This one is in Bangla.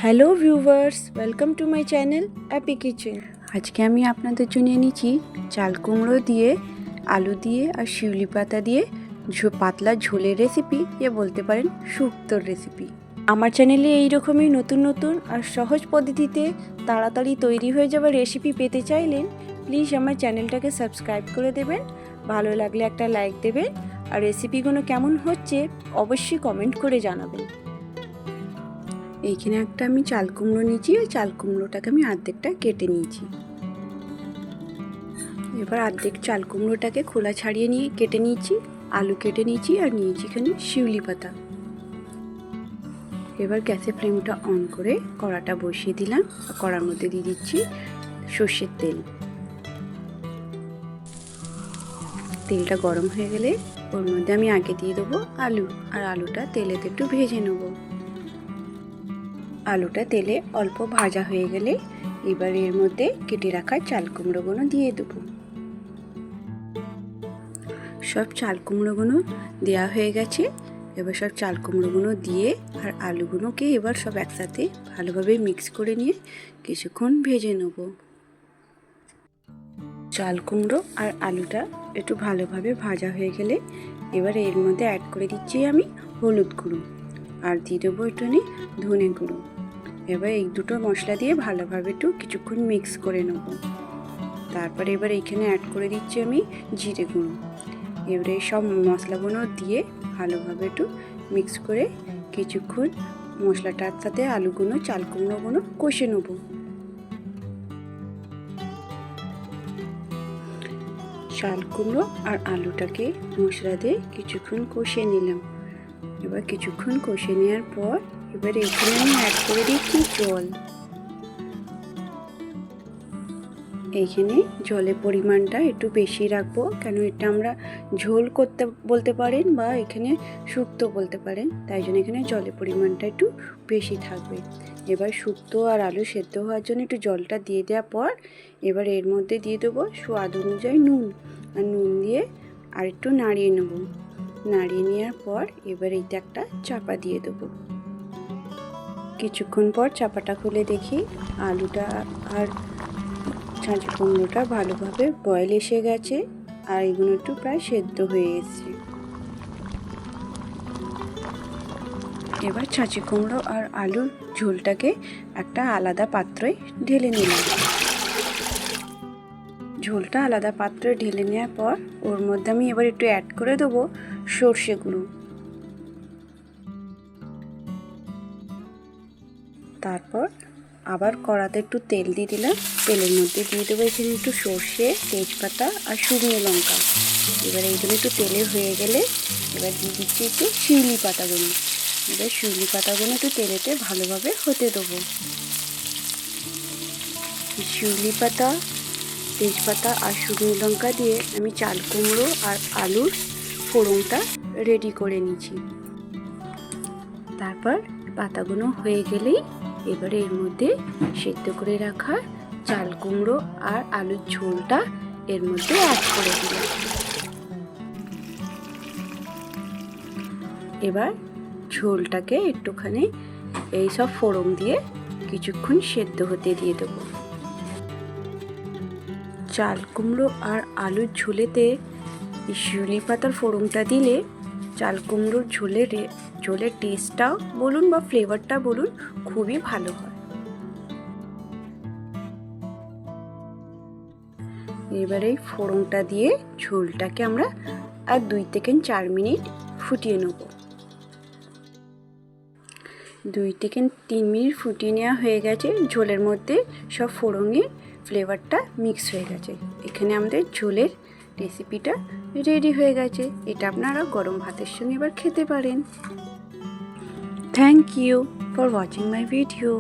Hello viewers, welcome to my channel Appy kitchen. আজকে আমি আপনাদের জন্য এনেছি চাল কুমড়ো দিয়ে, আলু দিয়ে আর শিউলি পাতা দিয়ে পাতলা ঝোলের রেসিপি, বলতে পারেন শুক্তোর রেসিপি। আমার চ্যানেলে এইরকমই নতুন নতুন আর সহজ পদ্ধতিতে তাড়াতাড়ি তৈরি হয়ে যাওয়া রেসিপি পেতে চাইলেন প্লিজ আমার চ্যানেলটাকে সাবস্ক্রাইব করে দেবেন। ভালো লাগলে একটা লাইক দেবেন আর রেসিপিগুলো কেমন হচ্ছে অবশ্যই কমেন্ট করে জানাবেন। এইখানে একটা আমি চাল কুমড়ো নিয়েছি, ওই চাল কুমড়োটাকে আমি অর্ধেকটা কেটে নিয়েছি। এবার অর্ধেক চাল কুমড়োটাকে খোলা ছাড়িয়ে নিয়ে কেটে নিয়েছি, আলু কেটে নিয়েছি আর নিয়েছি এখানে শিউলি পাতা। এবার গ্যাসের ফ্লেমটা অন করে কড়াটা বসিয়ে দিলাম আর কড়ার মধ্যে দিয়ে দিচ্ছি সর্ষের তেল। তেলটা গরম হয়ে গেলে ওর মধ্যে আমি আগে দিয়ে দেবো আলু, আর আলুটা তেলেতে একটু ভেজে নেবো। আলুটা তেলে অল্প ভাজা হয়ে গেলে এবার এর মধ্যে কেটে রাখা চাল কুমড়োগুলো দিয়ে দেবো। সব চাল কুমড়োগুলো দেওয়া হয়ে গেছে। এবার সব চাল কুমড়োগুলো দিয়ে আর আলুগুলোকে এবার সব একসাথে ভালোভাবে মিক্স করে নিয়ে কিছুক্ষণ ভেজে নেব। চাল কুমড়ো আর আলুটা একটু ভালোভাবে ভাজা হয়ে গেলে এবার এর মধ্যে অ্যাড করে দিচ্ছি আমি হলুদ গুঁড়ো আর দিয়ে দেবো একটুখানি ধনে গুঁড়ো। এবার এই দুটো মশলা দিয়ে ভালোভাবে একটু কিছুক্ষণ মিক্স করে নেব। তারপরে এবার এইখানে অ্যাড করে দিচ্ছি আমি জিরে গুঁড়ো। এবারে সব মশলাগুলো দিয়ে ভালোভাবে একটু মিক্স করে কিছুক্ষণ মশলাটার সাথে আলুগুলো চাল কুমড়োগুলো কষে নেব। চাল কুমড়ো আর আলুটাকে মশলা দিয়ে কিছুক্ষণ কষিয়ে নিলাম। এবার কিছুক্ষণ কষে নেওয়ার পর এবার এখানে আমি অ্যাড করে দিচ্ছি জল। এইখানে জলের পরিমাণটা একটু বেশি রাখবো, কেন এটা আমরা ঝোল করতে বলতে পারেন বা এখানে শুক্তো বলতে পারেন, তাই জন্য এখানে জলের পরিমাণটা একটু বেশি থাকবে। এবার শুক্তো আর আলু সেদ্ধ হওয়ার জন্য একটু জলটা দিয়ে দেওয়ার পর এবার এর মধ্যে দিয়ে দেবো স্বাদ অনুযায়ী নুন, আর নুন দিয়ে আর একটু নাড়িয়ে নেব। নাড়িয়ে নেওয়ার পর এবার এইটা একটা চাপা দিয়ে দেবো। কিছুক্ষণ পর চাপাটা খুলে দেখি আলুটা আর চাল কুমড়োটা ভালোভাবে বয়েল এসে গেছে আর এগুলো একটু প্রায় সেদ্ধ হয়ে এসেছে। এবার ছাঁচি কুমড়ো আর আলুর ঝোলটাকে একটা আলাদা পাত্রে ঢেলে নিলাম। ঝোলটা আলাদা পাত্রে ঢেলে নেওয়ার পর ওর মধ্যে আমি এবার একটু অ্যাড করে দেবো সর্ষে গুঁড়ো। তারপর আবার কড়াতে একটু তেল দিয়ে দিলাম। তেলের মধ্যে দিয়ে দেবো এখানে একটু সর্ষে, তেজপাতা আর শুকনো লঙ্কা। এবার এইগুলো একটু তেলে হয়ে গেলে এবার দিয়ে দিচ্ছি একটু শিউলি পাতাগুলো। এবার শিউলি পাতাগুলো একটু তেলেতে ভালোভাবে হতে দেবো। শিউলি পাতা, তেজপাতা আর শুকনো লঙ্কা দিয়ে আমি চাল কুমড়ো আর আলুর ফোড়নটা রেডি করে নিয়েছি। তারপর পাতাগুলো হয়ে গেলেই এবারে এর মধ্যে সেদ্ধ করে রাখা চাল কুমড়ো আর আলুর ঝোলটা এর মধ্যে অ্যাড করে দিলাম। এবার ঝোলটাকে একটুখানি এই সব ফোড়ন দিয়ে কিছুক্ষণ সেদ্ধ হতে দিয়ে দেবো। চাল কুমড়ো আর আলুর ঝোলেতে শিউলি পাতার ফোড়নটা দিলে চাল কুমড়োর ঝোলের টেস্টটাও বলুন বা ফ্লেভারটা বলুন খুবই ভালো হয়। এবারে এই ফোড়নটা দিয়ে ঝোলটাকে আমরা আর 2 থেকে 4 মিনিট ফুটিয়ে নেব। 2 থেকে 3 মিনিট ফুটিয়ে নেওয়া হয়ে গেছে। ঝোলের মধ্যে সব ফোড়নের ফ্লেভারটা মিক্স হয়ে গেছে। এখানে আমাদের ঝোলের রেসিপিটা রেডি হয়ে গেছে। এটা আপনারা গরম ভাতের সঙ্গে এবার খেতে পারেন। Thank you for watching my video.